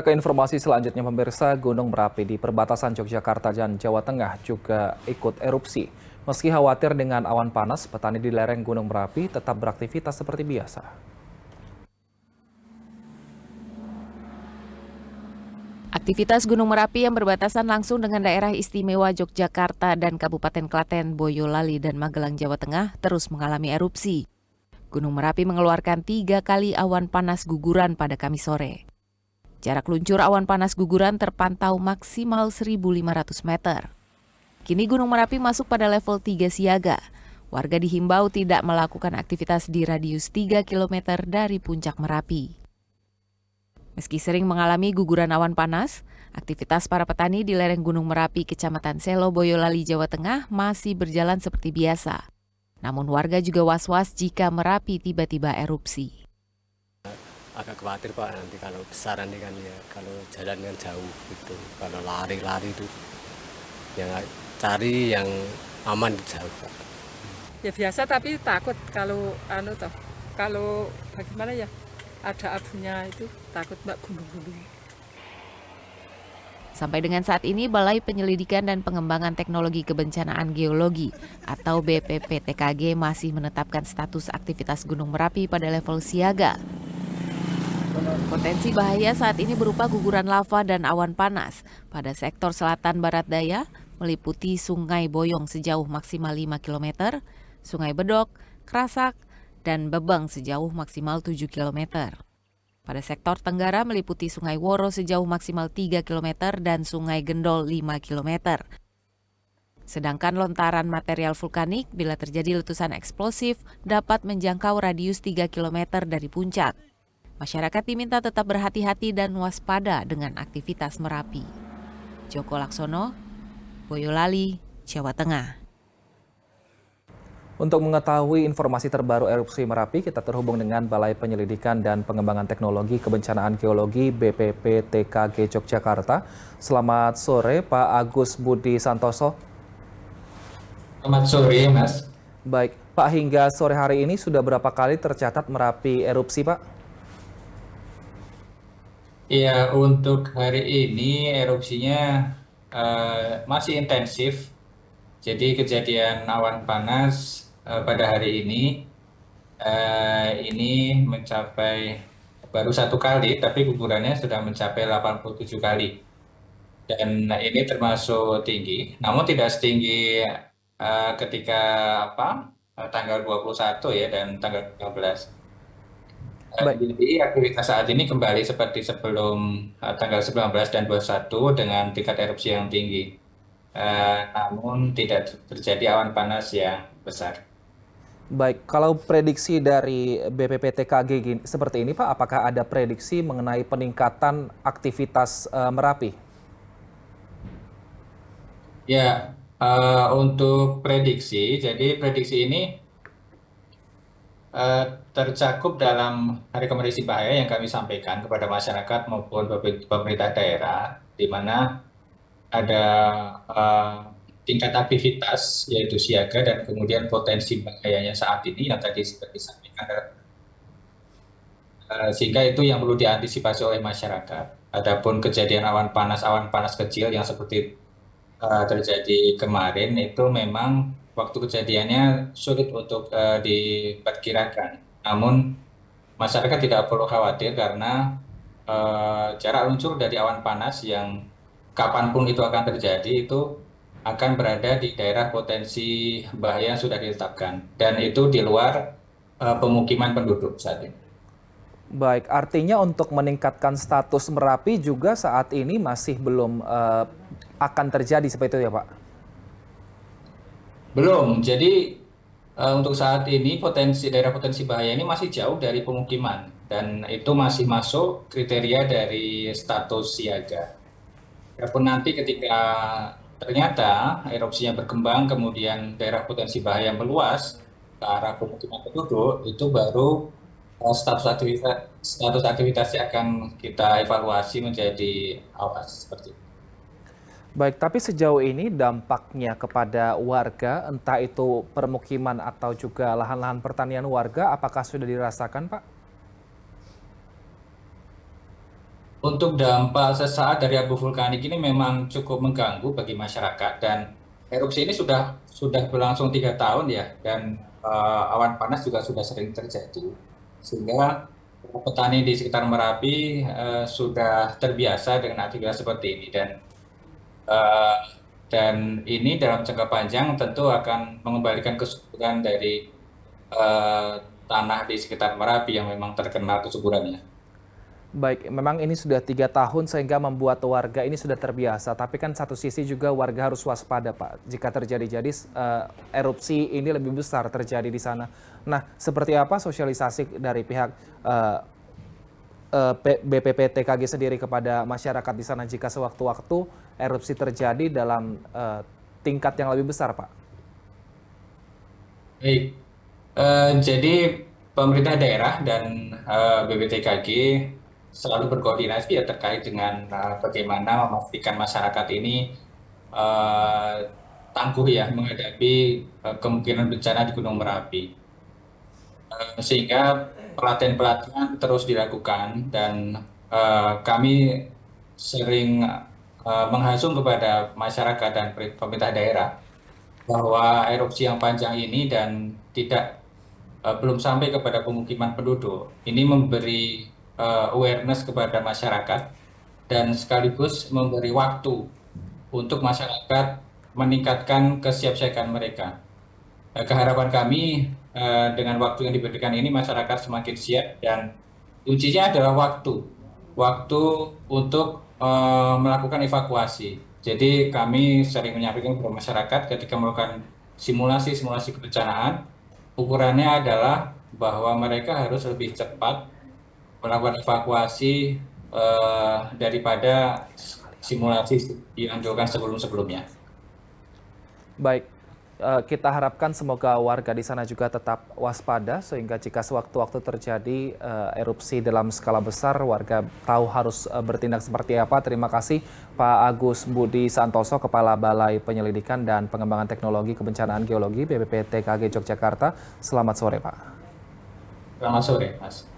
Ke informasi selanjutnya, pemirsa, Gunung Merapi di perbatasan Yogyakarta dan Jawa Tengah juga ikut erupsi. Meski khawatir dengan awan panas, petani di lereng Gunung Merapi tetap beraktivitas seperti biasa. Aktivitas Gunung Merapi yang berbatasan langsung dengan daerah istimewa Yogyakarta dan Kabupaten Klaten, Boyolali, dan Magelang, Jawa Tengah terus mengalami erupsi. Gunung Merapi mengeluarkan 3 kali awan panas guguran pada Kamis sore. Jarak luncur awan panas guguran terpantau maksimal 1.500 meter. Kini Gunung Merapi masuk pada level 3 siaga. Warga dihimbau tidak melakukan aktivitas di radius 3 km dari puncak Merapi. Meski sering mengalami guguran awan panas, aktivitas para petani di lereng Gunung Merapi, Kecamatan Selo, Boyolali, Jawa Tengah masih berjalan seperti biasa. Namun warga juga was-was jika Merapi tiba-tiba erupsi. Agak khawatir Pak, nanti kalau besaran ini kan ya, kalau jalan kan jauh gitu, kalau lari-lari itu yang cari yang aman jauh Pak. Ya biasa, tapi takut kalau kalau bagaimana ya, ada abunya itu takut Mbak, gunung-gunung. Sampai dengan saat ini, Balai Penyelidikan dan Pengembangan Teknologi Kebencanaan Geologi atau BPPTKG masih menetapkan status aktivitas Gunung Merapi pada level siaga. Potensi bahaya saat ini berupa guguran lava dan awan panas pada sektor selatan barat daya, meliputi Sungai Boyong sejauh maksimal 5 km, Sungai Bedok, Krasak, dan Bebeng sejauh maksimal 7 km. Pada sektor tenggara meliputi Sungai Woro sejauh maksimal 3 km dan Sungai Gendol 5 km. Sedangkan lontaran material vulkanik bila terjadi letusan eksplosif dapat menjangkau radius 3 km dari puncak. Masyarakat diminta tetap berhati-hati dan waspada dengan aktivitas Merapi. Joko Laksono, Boyolali, Jawa Tengah. Untuk mengetahui informasi terbaru erupsi Merapi, kita terhubung dengan Balai Penyelidikan dan Pengembangan Teknologi Kebencanaan Geologi BPPTKG Yogyakarta. Selamat sore, Pak Agus Budi Santoso. Selamat sore, Mas. Baik, Pak, hingga sore hari ini sudah berapa kali tercatat Merapi erupsi, Pak? Ya, untuk hari ini erupsinya masih intensif. Jadi kejadian awan panas pada hari ini mencapai baru 1 kali, tapi gugurannya sudah mencapai 87 kali. Dan ini termasuk tinggi, namun tidak setinggi ketika tanggal 21 ya dan tanggal 15. Baik. Jadi aktivitas saat ini kembali seperti sebelum tanggal 19 dan 21 dengan tingkat erupsi yang tinggi. Namun tidak terjadi awan panas yang besar. Baik, kalau prediksi dari BPPTKG seperti ini, Pak, apakah ada prediksi mengenai peningkatan aktivitas Merapi? Ya, untuk prediksi, jadi prediksi ini tercakup dalam rekomendasi bahaya yang kami sampaikan kepada masyarakat maupun pemerintah daerah, di mana ada tingkat aktivitas yaitu siaga dan kemudian potensi bahayanya saat ini yang tadi seperti disampaikan, sehingga itu yang perlu diantisipasi oleh masyarakat. Adapun kejadian awan panas kecil yang seperti terjadi kemarin itu memang waktu kejadiannya sulit untuk diperkirakan. Namun masyarakat tidak perlu khawatir karena jarak luncur dari awan panas yang kapanpun itu akan terjadi itu akan berada di daerah potensi bahaya yang sudah ditetapkan. Dan itu di luar pemukiman penduduk saat ini. Baik, artinya untuk meningkatkan status Merapi juga saat ini masih belum akan terjadi seperti itu ya, Pak? Belum. Jadi untuk saat ini daerah potensi bahaya ini masih jauh dari pemukiman dan itu masih masuk kriteria dari status siaga. Walaupun nanti ketika ternyata erupsinya berkembang kemudian daerah potensi bahaya meluas ke arah pemukiman penduduk, itu baru status aktivitasnya akan kita evaluasi menjadi awas seperti itu. Baik, tapi sejauh ini dampaknya kepada warga, entah itu permukiman atau juga lahan-lahan pertanian warga, apakah sudah dirasakan, Pak? Untuk dampak sesaat dari abu vulkanik ini memang cukup mengganggu bagi masyarakat dan erupsi ini sudah berlangsung 3 tahun ya dan awan panas juga sudah sering terjadi sehingga petani di sekitar Merapi sudah terbiasa dengan aktivitas seperti ini eh, dan ini dalam jangka panjang tentu akan mengembalikan kesuburan dari eh, tanah di sekitar Merapi yang memang terkenal kesuburannya. Baik, memang ini sudah 3 tahun sehingga membuat warga ini sudah terbiasa. Tapi kan satu sisi juga warga harus waspada, Pak. Jika terjadi erupsi ini lebih besar terjadi di sana. Nah, seperti apa sosialisasi dari pihak BPPTKG sendiri kepada masyarakat di sana jika sewaktu-waktu erupsi terjadi dalam tingkat yang lebih besar, Pak? Baik, jadi pemerintah daerah dan BPTKG selalu berkoordinasi ya terkait dengan bagaimana memastikan masyarakat ini eh, tangguh ya menghadapi kemungkinan bencana di Gunung Merapi. Sehingga pelatihan-pelatihan terus dilakukan dan kami sering menghasung kepada masyarakat dan pemerintah daerah bahwa erupsi yang panjang ini dan belum sampai kepada pemukiman penduduk. Ini memberi awareness kepada masyarakat dan sekaligus memberi waktu untuk masyarakat meningkatkan kesiapsiagaan mereka. Keharapan kami dengan waktu yang diberikan ini masyarakat semakin siap dan kuncinya adalah waktu. Waktu untuk melakukan evakuasi. Jadi kami sering menyampaikan kepada masyarakat ketika melakukan simulasi kebencanaan, ukurannya adalah bahwa mereka harus lebih cepat melakukan evakuasi daripada simulasi yang dilakukan sebelum-sebelumnya. Baik, kita harapkan semoga warga di sana juga tetap waspada sehingga jika sewaktu-waktu terjadi erupsi dalam skala besar, warga tahu harus bertindak seperti apa. Terima kasih Pak Agus Budi Santoso, Kepala Balai Penyelidikan dan Pengembangan Teknologi Kebencanaan Geologi BPPTKG Yogyakarta. Selamat sore, Pak. Selamat sore, Mas.